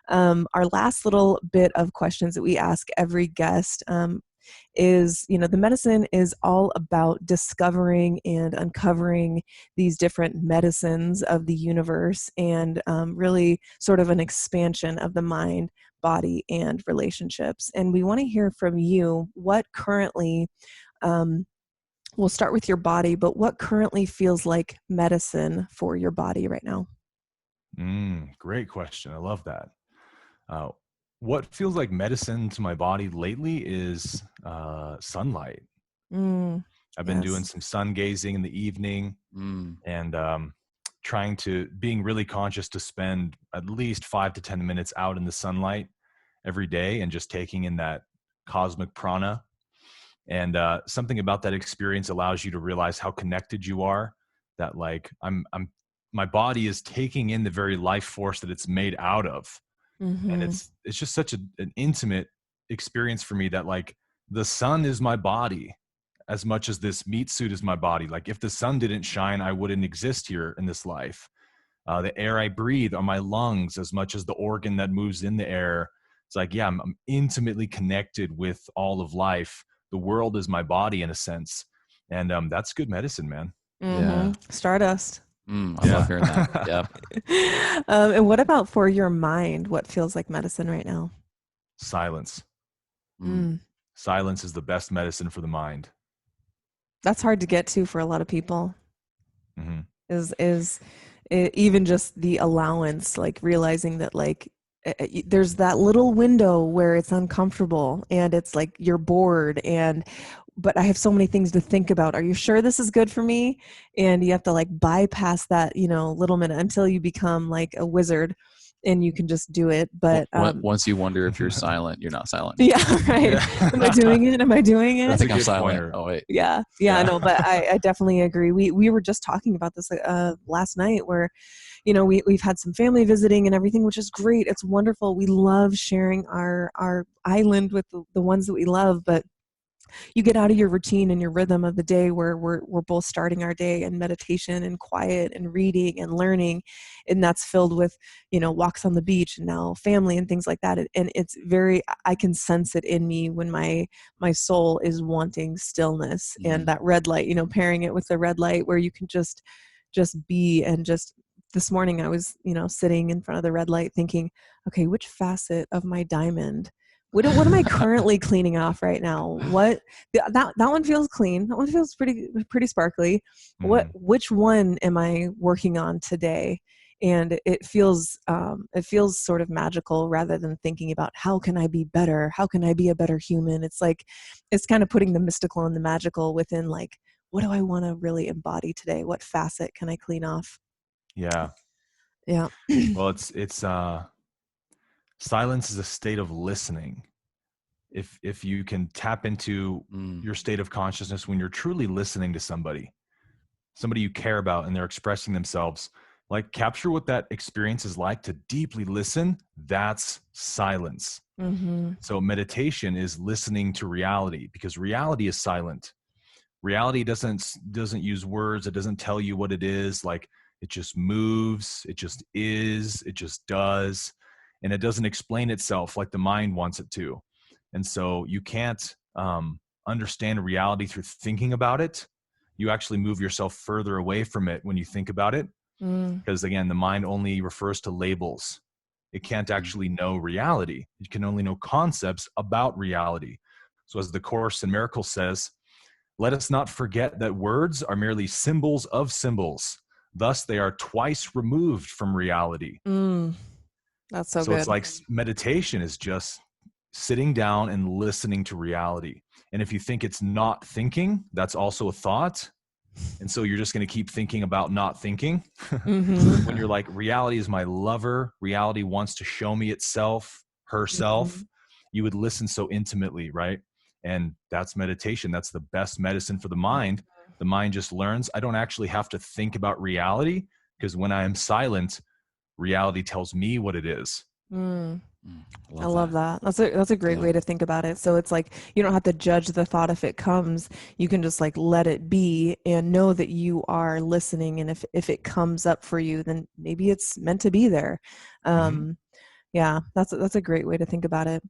Our last little bit of questions that we ask every guest is, the medicine is all about discovering and uncovering these different medicines of the universe, and really sort of an expansion of the mind, body, and relationships. And we want to hear from you what currently, we'll start with your body, but what currently feels like medicine for your body right now? Great question. I love that. What feels like medicine to my body lately is sunlight. I've been doing Yes. some sun gazing in the evening, and being really conscious to spend at least 5 to 10 minutes out in the sunlight every day and just taking in that cosmic prana. And something about that experience allows you to realize how connected you are, that like my body is taking in the very life force that it's made out of. And it's just such an intimate experience for me that like the sun is my body as much as this meat suit is my body. Like if the sun didn't shine, I wouldn't exist here in this life. The air I breathe are my lungs as much as the organ that moves in the air. It's like, yeah, I'm intimately connected with all of life. The world is my body in a sense. And that's good medicine, man. Yeah. Stardust. I love hearing that. Yeah. And what about for your mind? What feels like medicine right now? Silence. Silence is the best medicine for the mind. That's hard to get to for a lot of people. Is it, even just the allowance, like realizing that like there's that little window where it's uncomfortable and it's like you're bored, but I have so many things to think about. Are you sure this is good for me? And you have to like bypass that, little minute until you become like a wizard and you can just do it. But once you wonder if you're silent, you're not silent. Yeah, right. Yeah. Am I doing it? I think I'm silent. Oh wait. Yeah. No, but I definitely agree. We were just talking about this last night, where we've had some family visiting and everything, which is great. It's wonderful. We love sharing our island with the ones that we love, but you get out of your routine and your rhythm of the day where we're both starting our day in meditation and quiet and reading and learning, and that's filled with walks on the beach and now family and things like that. And it's I can sense it in me when my soul is wanting stillness, and that red light, pairing it with the red light where you can just be. And just this morning I was sitting in front of the red light thinking, okay, which facet of my diamond, what am I currently cleaning off right now? That one feels clean. That one feels pretty sparkly. Which one am I working on today? And it feels sort of magical, rather than thinking about how can I be better? How can I be a better human? It's like, it's kind of putting the mystical and the magical within, like, what do I want to really embody today? What facet can I clean off? Yeah. Well, it's silence is a state of listening. If you can tap into your state of consciousness when you're truly listening to somebody you care about and they're expressing themselves, like capture what that experience is like to deeply listen, that's silence. So meditation is listening to reality, because reality is silent. Reality doesn't use words. It doesn't tell you what it is. Like it just moves, it just is, it just does. And it doesn't explain itself like the mind wants it to. And so you can't understand reality through thinking about it. You actually move yourself further away from it when you think about it. Because again, the mind only refers to labels. It can't actually know reality. It can only know concepts about reality. So as the Course in Miracles says, let us not forget that words are merely symbols of symbols. Thus, they are twice removed from reality. That's so good. It's like meditation is just sitting down and listening to reality. And if you think it's not thinking, that's also a thought. And so you're just going to keep thinking about not thinking. When you're like, reality is my lover, reality wants to show me itself, herself, you would listen so intimately, right? And that's meditation. That's the best medicine for the mind. The mind just learns, I don't actually have to think about reality, because when I am silent, reality tells me what it is. I love that. That's a great way to think about it. So it's like, you don't have to judge the thought if it comes. You can just like let it be and know that you are listening. And if it comes up for you, then maybe it's meant to be there. Yeah, that's a great way to think about it.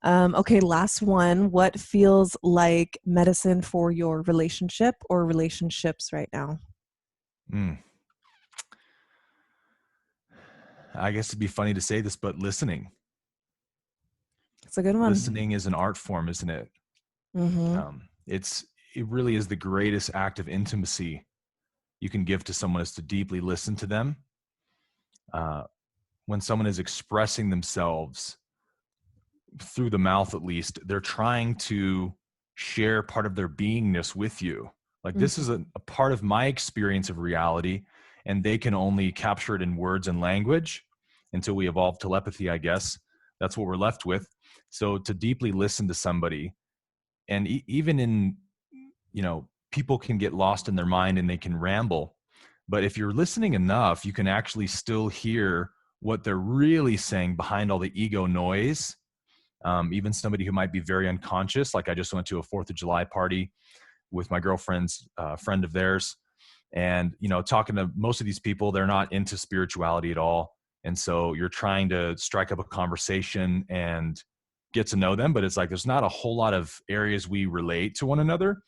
Okay, last one. What feels like medicine for your relationship or relationships right now? I guess it'd be funny to say this, but listening. It's a good one. Listening is an art form, isn't it? Mm-hmm. It really is the greatest act of intimacy you can give to someone, is to deeply listen to them. When someone is expressing themselves through the mouth, at least, they're trying to share part of their beingness with you. Like, this is a part of my experience of reality, and they can only capture it in words and language until we evolve telepathy, I guess. That's what we're left with. So to deeply listen to somebody, and even in, people can get lost in their mind and they can ramble. But if you're listening enough, you can actually still hear what they're really saying behind all the ego noise. Even somebody who might be very unconscious, like I just went to a 4th of July party with my girlfriend's friend of theirs. And, talking to most of these people, they're not into spirituality at all. And so you're trying to strike up a conversation and get to know them, but it's like, there's not a whole lot of areas we relate to one another.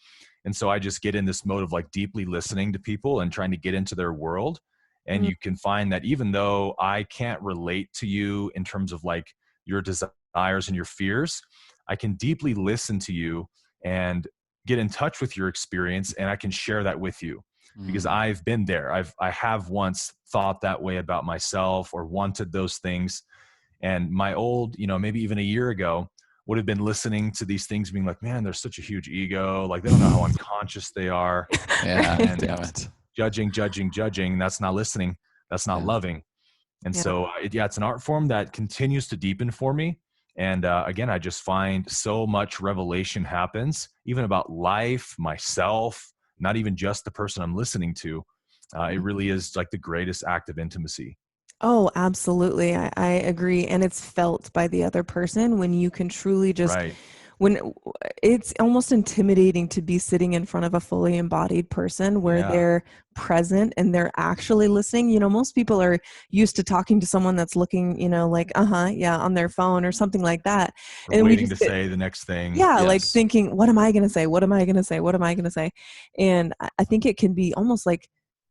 And so I just get in this mode of like deeply listening to people and trying to get into their world. And you can find that even though I can't relate to you in terms of like your desires and your fears, I can deeply listen to you and get in touch with your experience, and I can share that with you because I've been there. I have once thought that way about myself or wanted those things. And my old, maybe even a year ago, would have been listening to these things being like, man, there's such a huge ego. Like, they don't know how unconscious they are. Yeah. And Damn it. Judging. That's not listening. That's not loving. And so, it's an art form that continues to deepen for me. And again, I just find so much revelation happens, even about life, myself, not even just the person I'm listening to. It really is like the greatest act of intimacy. Oh, absolutely. I agree. And it's felt by the other person when you can truly just, when it's almost intimidating to be sitting in front of a fully embodied person where they're present and they're actually listening. Most people are used to talking to someone that's looking, like, on their phone or something like that. Or and waiting to say the next thing. Yeah. Like thinking, what am I going to say? What am I going to say? What am I going to say? And I think it can be almost like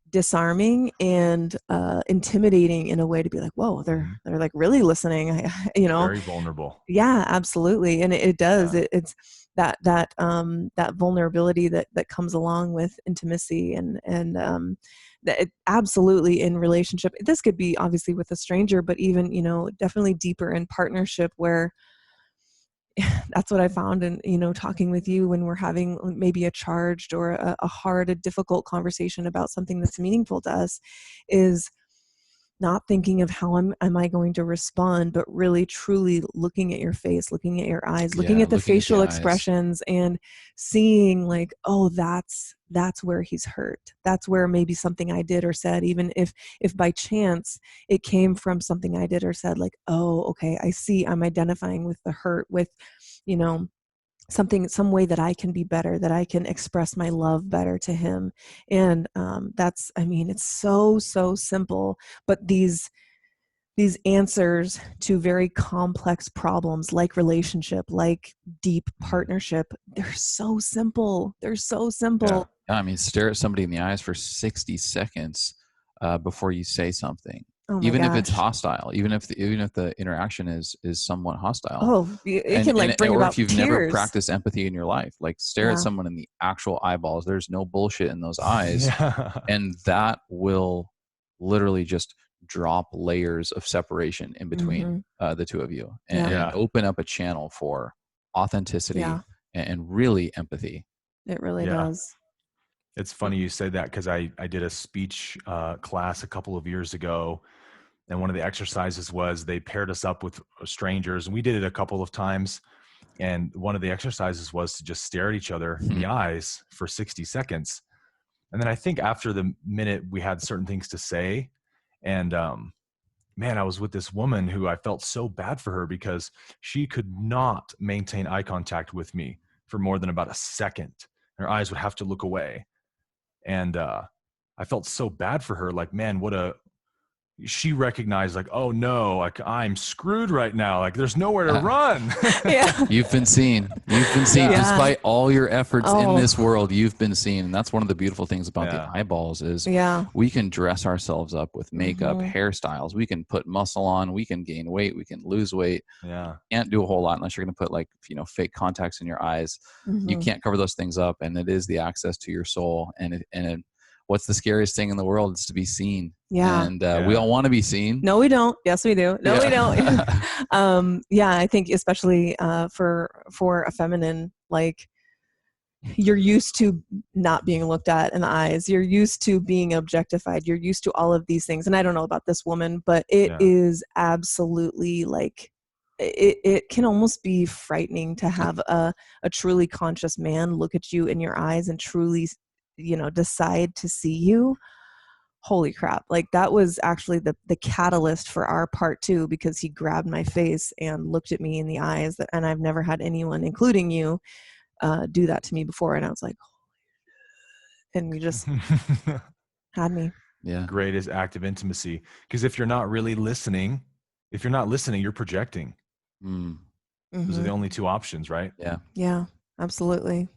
disarming and intimidating in a way to be like, whoa, they're like really listening. Very vulnerable. Yeah, absolutely. And it does. It's that vulnerability that comes along with intimacy and that it, absolutely in relationship. This could be obviously with a stranger, but even definitely deeper in partnership where that's what I found in, talking with you when we're having maybe a charged or a difficult conversation about something that's meaningful to us, is not thinking of how am I going to respond, but really truly looking at your face, looking at your eyes, looking at the facial expressions and seeing like, oh, that's where he's hurt. That's where maybe something I did or said, even if by chance it came from something I did or said, like, oh, okay, I see, I'm identifying with the hurt, with, some way that I can be better, that I can express my love better to him. And it's so simple, but these answers to very complex problems like relationship, like deep partnership, they're so simple. Yeah. I mean, stare at somebody in the eyes for 60 seconds before you say something. Oh even if it's hostile, even if the interaction is somewhat hostile. Oh, it can bring or about if you've tears. never practiced empathy in your life, like stare at someone in the actual eyeballs. There's no bullshit in those eyes. And that will literally just drop layers of separation in between the two of you and open up a channel for authenticity and really empathy. It really does. It's funny you said that because I did a speech class a couple of years ago, and one of the exercises was they paired us up with strangers, and we did it a couple of times. And one of the exercises was to just stare at each other in the eyes for 60 seconds. And then I think after the minute we had certain things to say. And man, I was with this woman who I felt so bad for her because she could not maintain eye contact with me for more than about a second. Her eyes would have to look away. And I felt so bad for her. Like, man, what a she recognized like, oh no, like I'm screwed right now. Like there's nowhere to run. Yeah. You've been seen. You've been seen. Yeah. Despite all your efforts in Oh. this world, you've been seen. And that's one of the beautiful things about the eyeballs is we can dress ourselves up with makeup, hairstyles. We can put muscle on. We can gain weight. We can lose weight. Yeah. Can't do a whole lot unless you're going to put like, fake contacts in your eyes. You can't cover those things up. And it is the access to your soul. And what's the scariest thing in the world is to be seen. Yeah. And we all want to be seen. No, we don't. Yes, we do. No, we don't. Yeah, I think especially for a feminine, like you're used to not being looked at in the eyes. You're used to being objectified. You're used to all of these things. And I don't know about this woman, but it is absolutely like it can almost be frightening to have a truly conscious man look at you in your eyes and truly, decide to see you. Holy crap. Like that was actually the catalyst for our part too, because he grabbed my face and looked at me in the eyes and I've never had anyone, including you, do that to me before. And I was like, and you just had me. Yeah. Greatest act of intimacy. Because if you're not really listening, you're projecting. Those are the only two options, right? Yeah. Yeah, absolutely.